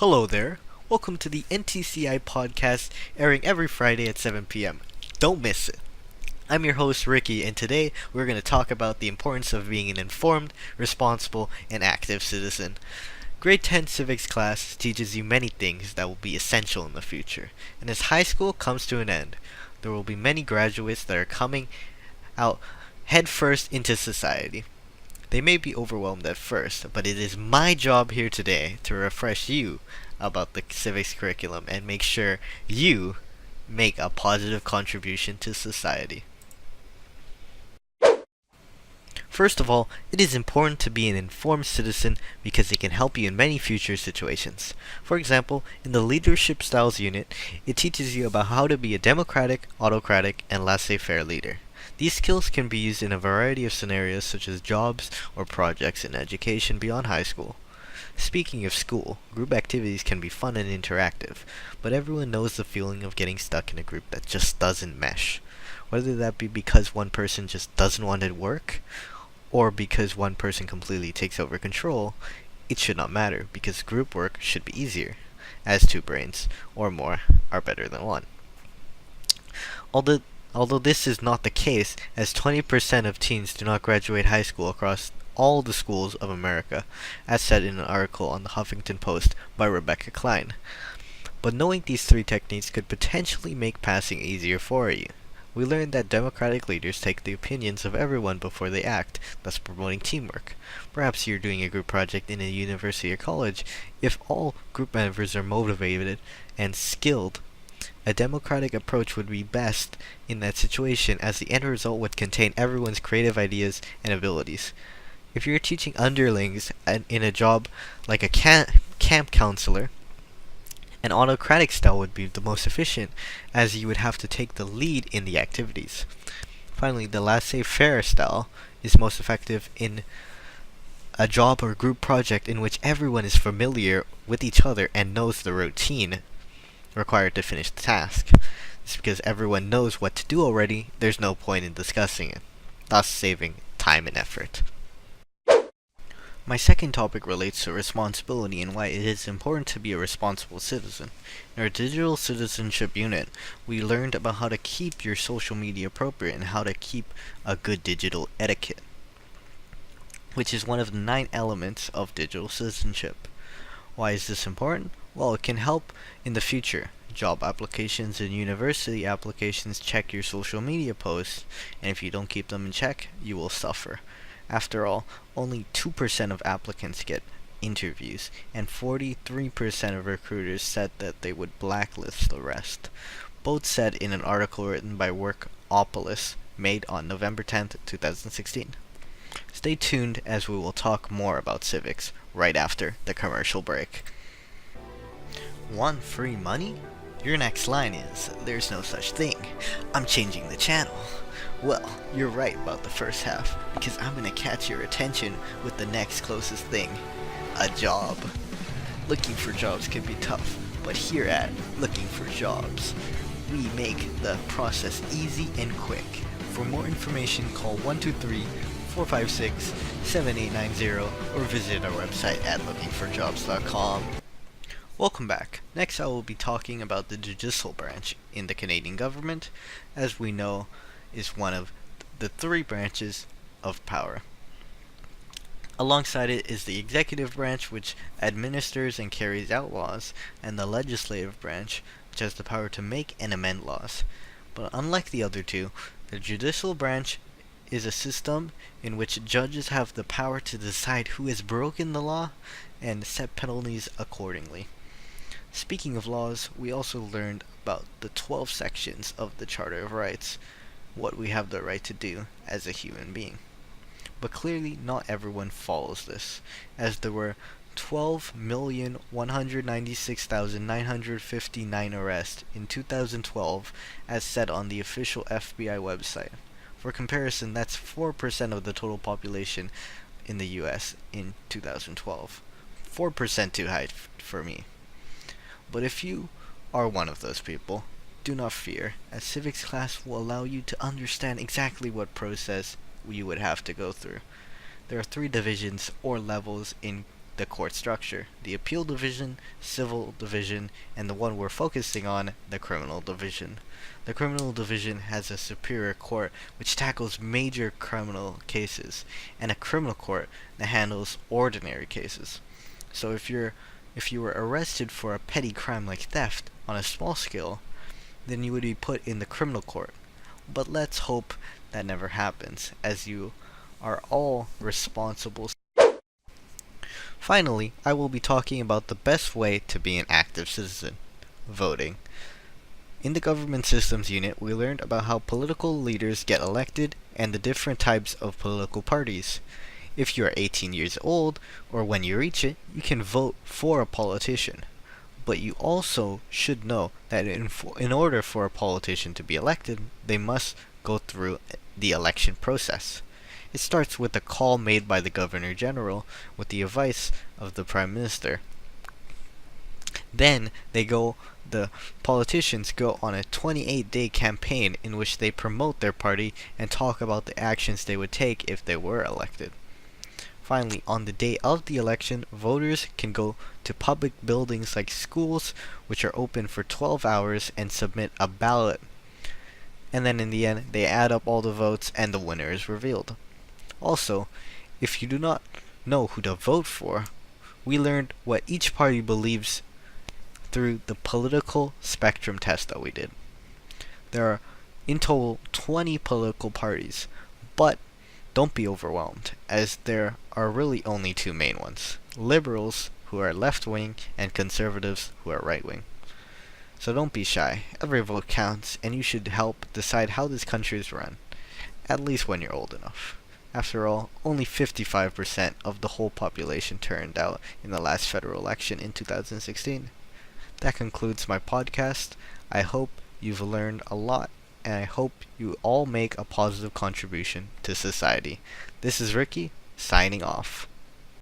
Hello there. Welcome to the NTCI podcast airing every Friday at 7 p.m. Don't miss it. I'm your host, Ricky, and today we're going to talk about the importance of being an informed, responsible, and active citizen. Grade 10 civics class teaches you many things that will be essential in the future, and as high school comes to an end, there will be many graduates that are coming out headfirst into society. They may be overwhelmed at first, but it is my job here today to refresh you about the civics curriculum and make sure you make a positive contribution to society. First of all, it is important to be an informed citizen because it can help you in many future situations. For example, in the Leadership Styles unit, it teaches you about how to be a democratic, autocratic, and laissez-faire leader. These skills can be used in a variety of scenarios such as jobs or projects in education beyond high school. Speaking of school, group activities can be fun and interactive, but everyone knows the feeling of getting stuck in a group that just doesn't mesh. Whether that be because one person just doesn't want to work, or because one person completely takes over control, it should not matter because group work should be easier, as two brains, or more, are better than one. Although this is not the case, as 20% of teens do not graduate high school across all the schools of America, as said in an article on the Huffington Post by Rebecca Klein. But knowing these three techniques could potentially make passing easier for you. We learned that democratic leaders take the opinions of everyone before they act, thus promoting teamwork. Perhaps you're doing a group project in a university or college. If all group members are motivated and skilled, a democratic approach would be best in that situation as the end result would contain everyone's creative ideas and abilities. If you're teaching underlings in a job like a camp counselor, an autocratic style would be the most efficient, as you would have to take the lead in the activities. Finally, the laissez-faire style is most effective in a job or group project in which everyone is familiar with each other and knows the routine required to finish the task. It's because everyone knows what to do already, there's no point in discussing it, thus saving time and effort. My second topic relates to responsibility and why it is important to be a responsible citizen. In our digital citizenship unit, we learned about how to keep your social media appropriate and how to keep a good digital etiquette, which is one of the 9 elements of digital citizenship. Why is this important? Well, it can help in the future. Job applications and university applications check your social media posts, and if you don't keep them in check, you will suffer. After all, only 2% of applicants get interviews, and 43% of recruiters said that they would blacklist the rest. Both said in an article written by Workopolis, made on November 10th, 2016. Stay tuned as we will talk more about civics right after the commercial break. Want free money? Your next line is, "There's no such thing. I'm changing the channel." Well, you're right about the first half, because I'm gonna catch your attention with the next closest thing. A job. Looking for jobs can be tough, but here at Looking for Jobs, we make the process easy and quick. For more information, call 123-456-7890 or visit our website at lookingforjobs.com. Welcome back. Next I will be talking about the judicial branch in the Canadian government, as we know is one of the 3 branches of power. Alongside it is the executive branch, which administers and carries out laws, and the legislative branch, which has the power to make and amend laws. But unlike the other two, the judicial branch is a system in which judges have the power to decide who has broken the law and set penalties accordingly. Speaking of laws, we also learned about the 12 sections of the Charter of Rights, what we have the right to do as a human being. But clearly not everyone follows this, as there were 12,196,959 arrests in 2012, as said on the official FBI website. For comparison, that's 4% of the total population in the US in 2012. 4% too high for me. But if you are one of those people, do not fear, as civics class will allow you to understand exactly what process you would have to go through. There are 3 divisions or levels in the court structure: the appeal division, civil division, and the one we're focusing on, the criminal division. The criminal division has a superior court which tackles major criminal cases, and a criminal court that handles ordinary cases. So if you were arrested for a petty crime like theft on a small scale, then you would be put in the criminal court. But let's hope that never happens, as you are all responsible. Finally, I will be talking about the best way to be an active citizen: voting. In the Government Systems unit, we learned about how political leaders get elected and the different types of political parties. If you are 18 years old, or when you reach it, you can vote for a politician. But you also should know that in order for a politician to be elected, they must go through the election process. It starts with a call made by the Governor General with the advice of the Prime Minister. Then the politicians go on a 28-day campaign in which they promote their party and talk about the actions they would take if they were elected. Finally, on the day of the election, voters can go to public buildings like schools, which are open for 12 hours, and submit a ballot. And then in the end, they add up all the votes and the winner is revealed. Also, if you do not know who to vote for, we learned what each party believes through the political spectrum test that we did. There are in total 20 political parties, but don't be overwhelmed, as there are really only two main ones: liberals, who are left-wing, and conservatives, who are right-wing. So don't be shy. Every vote counts, and you should help decide how this country is run, at least when you're old enough. After all, only 55% of the whole population turned out in the last federal election in 2016. That concludes my podcast. I hope you've learned a lot, and I hope you all make a positive contribution to society. This is Ricky, signing off.